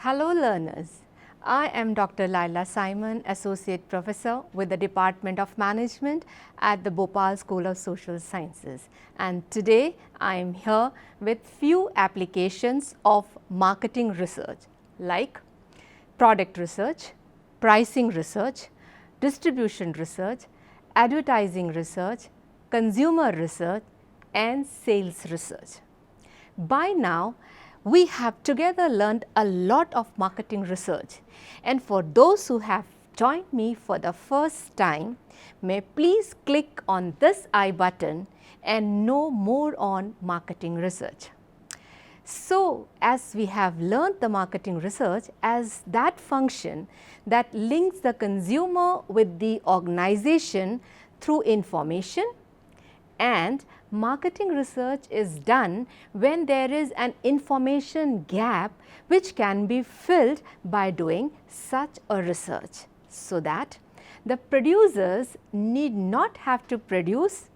Hello learners, I am Dr. Laila Simon, Associate Professor with the Department of Management at the Bhopal School of Social Sciences, and today I am here with few applications of marketing research like product research, pricing research, distribution research, advertising research, consumer research and sales research. By now, we have together learned a lot of marketing research, and for those who have joined me for the first time, may please click on this I button and know more on marketing research. So, as we have learned the marketing research as that function that links the consumer with the organization through information, and marketing research is done when there is an information gap which can be filled by doing such a research, so that the producers need not have to produce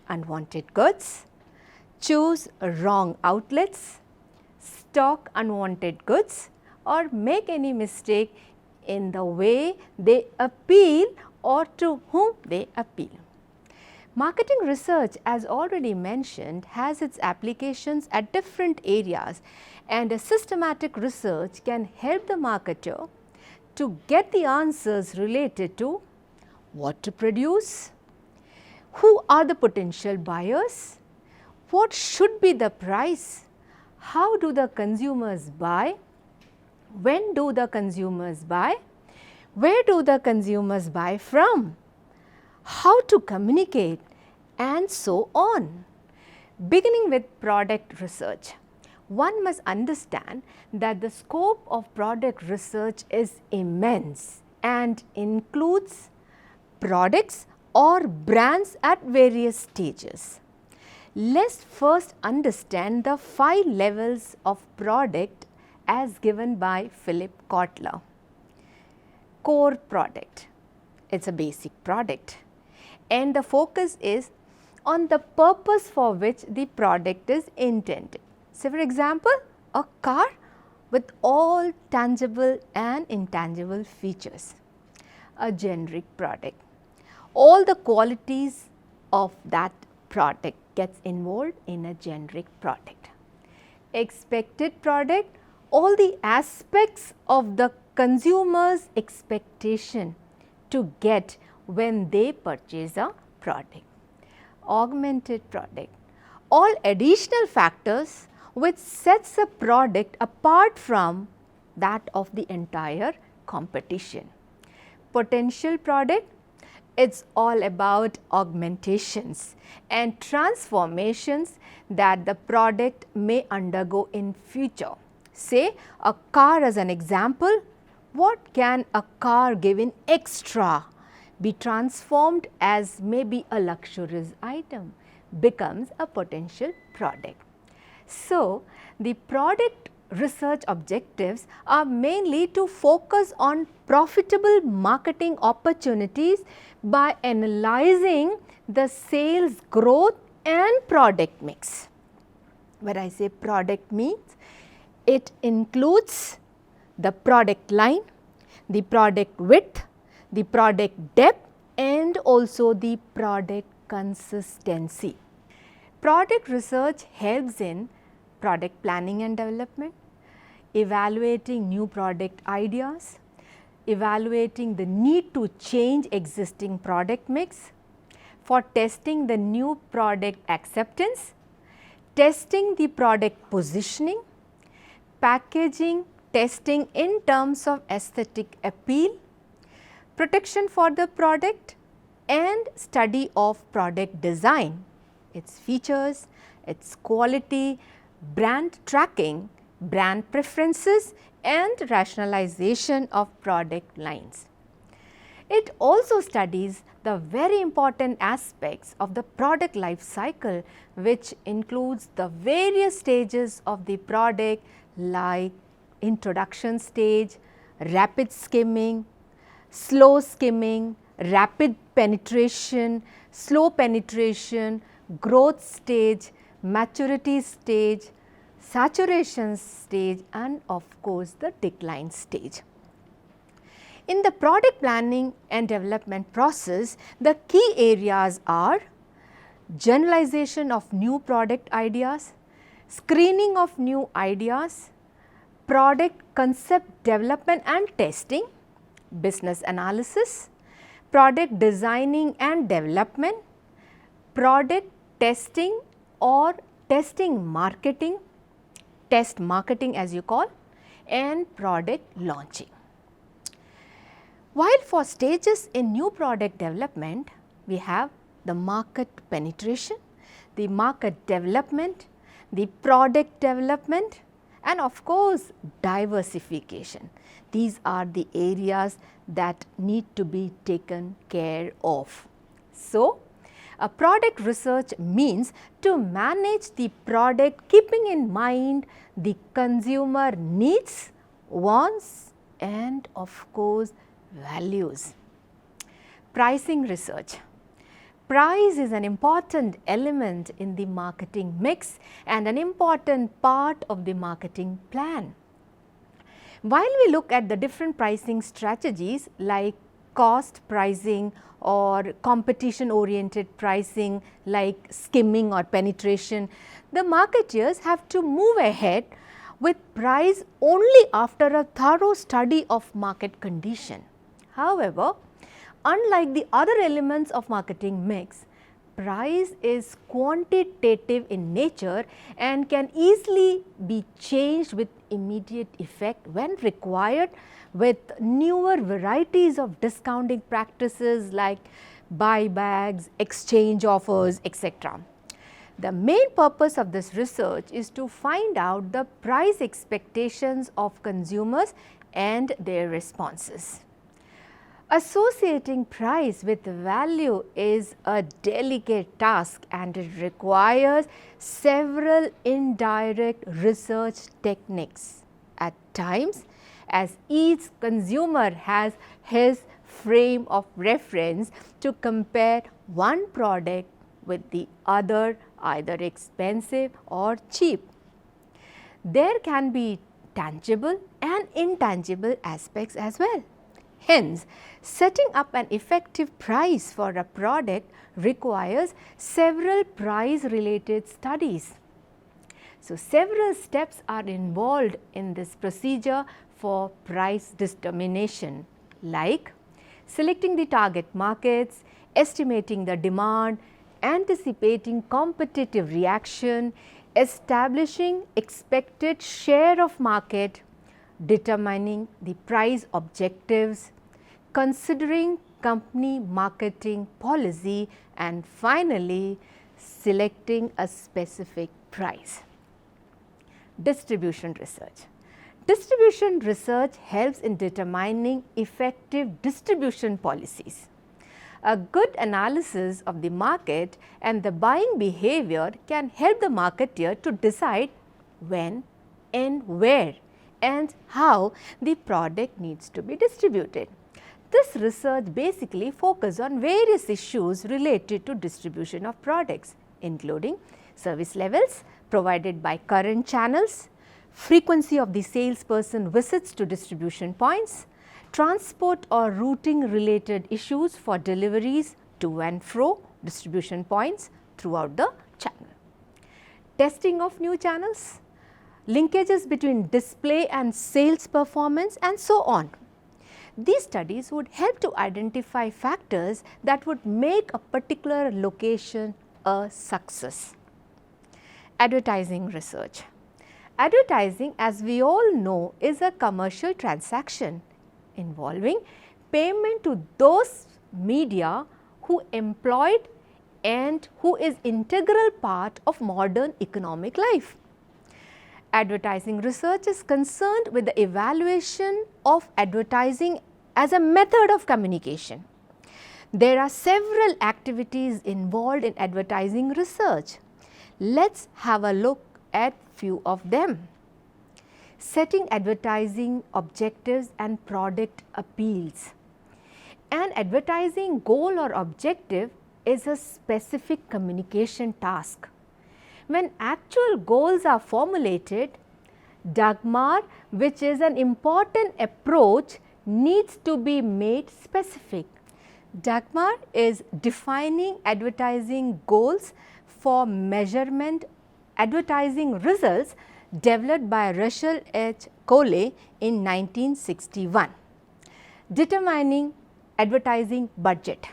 unwanted goods, choose wrong outlets, stock unwanted goods or make any mistake in the way they appeal or to whom they appeal. Marketing research, as already mentioned, has its applications at different areas, and a systematic research can help the marketer to get the answers related to what to produce, who are the potential buyers, what should be the price, how do the consumers buy, when do the consumers buy, where do the consumers buy from, how to communicate, and so on. Beginning with product research, one must understand that the scope of product research is immense and includes products or brands at various stages. Let's first understand the 5 levels of product as given by Philip Kotler. Core product, it's a basic product, and the focus is on the purpose for which the product is intended. So, for example, a car with all tangible and intangible features. A generic product, all the qualities of that product gets involved in a generic product. Expected product, all the aspects of the consumer's expectation to get when they purchase a product. Augmented product, all additional factors which sets a product apart from that of the entire competition. Potential product, it's all about augmentations and transformations that the product may undergo in future. Say a car as an example, what can a car give in extra be transformed as maybe a luxurious item, becomes a potential product. So, the product research objectives are mainly to focus on profitable marketing opportunities by analyzing the sales growth and product mix. When I say product means, it includes the product line, the product width, the product depth and also the product consistency. Product research helps in product planning and development, evaluating new product ideas, evaluating the need to change existing product mix, for testing the new product acceptance, testing the product positioning, packaging, testing in terms of aesthetic appeal, protection for the product and study of product design, its features, its quality, brand tracking, brand preferences and rationalization of product lines. It also studies the very important aspects of the product life cycle, which includes the various stages of the product like introduction stage, rapid skimming, slow skimming, rapid penetration, slow penetration, growth stage, maturity stage, saturation stage, and of course the decline stage. In the product planning and development process, the key areas are generalization of new product ideas, screening of new ideas, product concept development and testing, business analysis, product designing and development, product testing or testing marketing, test marketing as you call, and product launching. While for stages in new product development, we have the market penetration, the market development, the product development, and of course diversification. These are the areas that need to be taken care of. So, a product research means to manage the product keeping in mind the consumer needs, wants, and of course values. Pricing research. Price is an important element in the marketing mix and an important part of the marketing plan. While we look at the different pricing strategies like cost pricing or competition oriented pricing like skimming or penetration, the marketeers have to move ahead with price only after a thorough study of market condition. However, unlike the other elements of marketing mix, price is quantitative in nature and can easily be changed with immediate effect when required with newer varieties of discounting practices like buybacks, exchange offers, etc. The main purpose of this research is to find out the price expectations of consumers and their responses. Associating price with value is a delicate task and it requires several indirect research techniques. At times, as each consumer has his frame of reference to compare one product with the other, either expensive or cheap. There can be tangible and intangible aspects as well. Hence, setting up an effective price for a product requires several price related studies. So, several steps are involved in this procedure for price determination like selecting the target markets, estimating the demand, anticipating competitive reaction, establishing expected share of market, determining the price objectives, considering company marketing policy, and finally selecting a specific price. Distribution research. Distribution research helps in determining effective distribution policies. A good analysis of the market and the buying behavior can help the marketer to decide when and where and how the product needs to be distributed. This research basically focuses on various issues related to distribution of products, including service levels provided by current channels, frequency of the salesperson visits to distribution points, transport or routing related issues for deliveries to and fro distribution points throughout the channel. Testing of new channels, linkages between display and sales performance, and so on. These studies would help to identify factors that would make a particular location a success. Advertising research. Advertising, as we all know, is a commercial transaction involving payment to those media who employed and who is integral part of modern economic life. Advertising research is concerned with the evaluation of advertising as a method of communication. There are several activities involved in advertising research. Let's have a look at few of them. Setting advertising objectives and product appeals. An advertising goal or objective is a specific communication task. When actual goals are formulated, Dagmar, which is an important approach, needs to be made specific. Dagmar is defining advertising goals for measurement advertising results developed by Russell H. Coley in 1961. Determining advertising budget.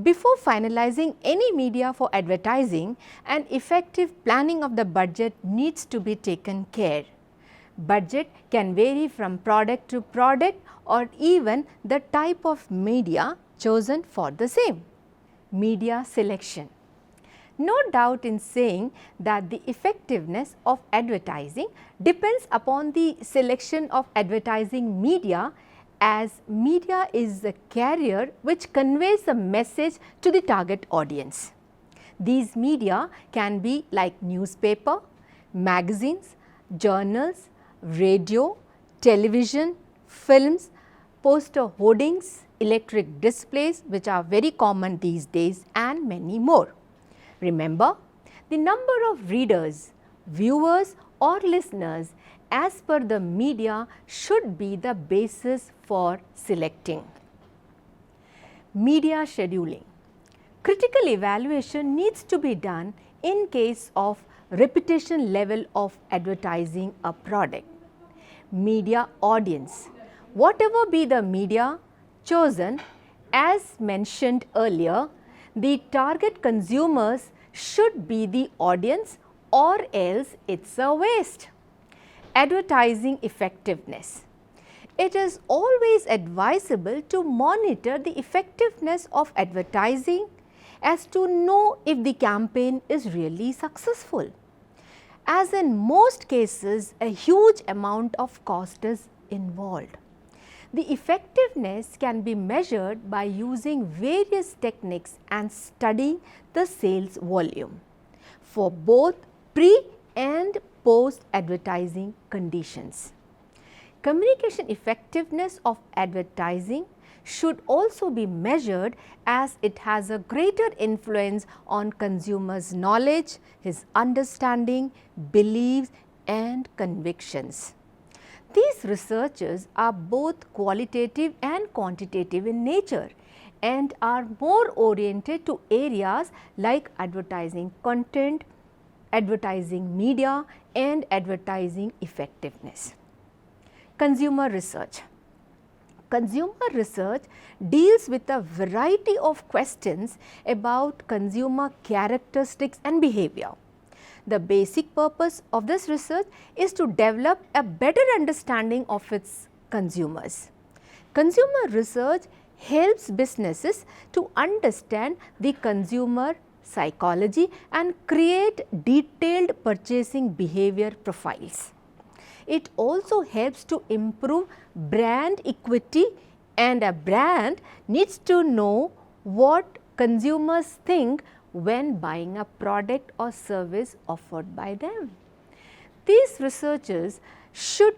Before finalizing any media for advertising, an effective planning of the budget needs to be taken care. Budget can vary from product to product or even the type of media chosen for the same. Media selection. No doubt in saying that the effectiveness of advertising depends upon the selection of advertising media, as media is the carrier which conveys a message to the target audience. These media can be like newspaper, magazines, journals, radio, television, films, poster hoardings, electric displays, which are very common these days, and many more. Remember, the number of readers, viewers or listeners as per the media should be the basis for selecting. Media scheduling. Critical evaluation needs to be done in case of repetition level of advertising a product. Media audience. Whatever be the media chosen, as mentioned earlier, the target consumers should be the audience, or else it's a waste. Advertising effectiveness. It is always advisable to monitor the effectiveness of advertising as to know if the campaign is really successful. As in most cases, a huge amount of cost is involved. The effectiveness can be measured by using various techniques and studying the sales volume for both pre and post advertising conditions. Communication effectiveness of advertising should also be measured, as it has a greater influence on consumers' knowledge, his understanding, beliefs and convictions. These researches are both qualitative and quantitative in nature and are more oriented to areas like advertising content, advertising media and advertising effectiveness. Consumer research. Consumer research deals with a variety of questions about consumer characteristics and behavior. The basic purpose of this research is to develop a better understanding of its consumers. Consumer research helps businesses to understand the consumer psychology and create detailed purchasing behavior profiles. It also helps to improve brand equity, and a brand needs to know what consumers think when buying a product or service offered by them. These researches should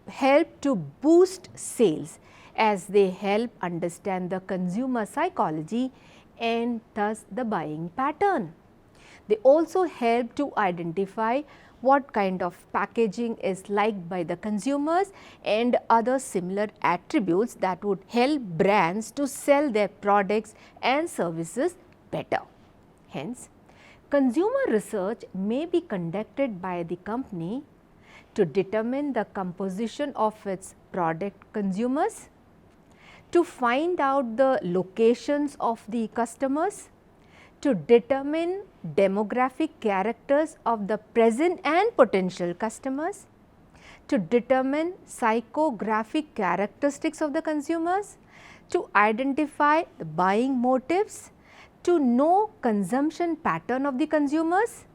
help to boost sales, as they help understand the consumer psychology and thus the buying pattern. They also help to identify what kind of packaging is liked by the consumers and other similar attributes that would help brands to sell their products and services better. Hence, consumer research may be conducted by the company to determine the composition of its product consumers, to find out the locations of the customers, to determine demographic characters of the present and potential customers, to determine psychographic characteristics of the consumers, to identify the buying motives, to know consumption pattern of the consumers,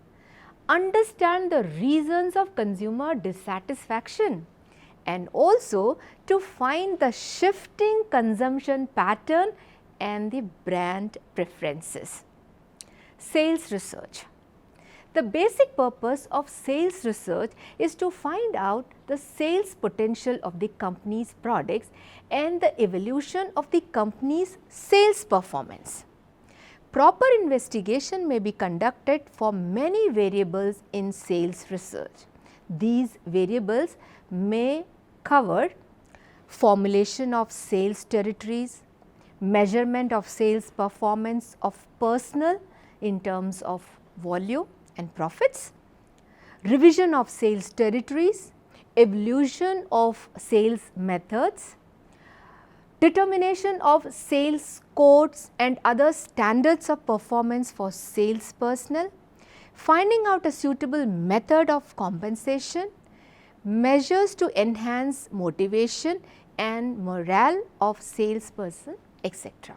understand the reasons of consumer dissatisfaction, and also to find the shifting consumption pattern and the brand preferences. Sales research. The basic purpose of sales research is to find out the sales potential of the company's products and the evolution of the company's sales performance. Proper investigation may be conducted for many variables in sales research. These variables may cover formulation of sales territories, measurement of sales performance of personnel in terms of volume and profits, revision of sales territories, evolution of sales methods, determination of sales codes and other standards of performance for sales personnel, finding out a suitable method of compensation, measures to enhance motivation and morale of salesperson, etc.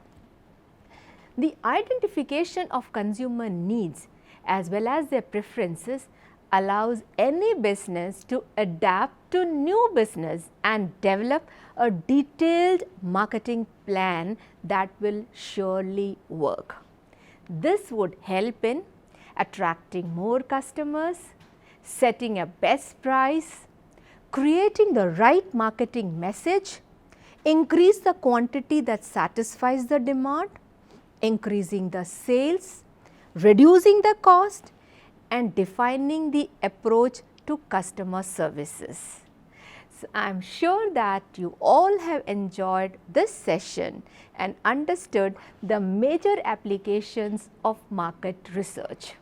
The identification of consumer needs as well as their preferences allows any business to adapt to new business and develop a detailed marketing plan that will surely work. This would help in attracting more customers, setting a best price, creating the right marketing message, increase the quantity that satisfies the demand, increasing the sales, reducing the cost and defining the approach to customer services. So, I am sure that you all have enjoyed this session and understood the major applications of market research.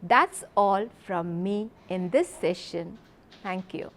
That's all from me in this session. Thank you.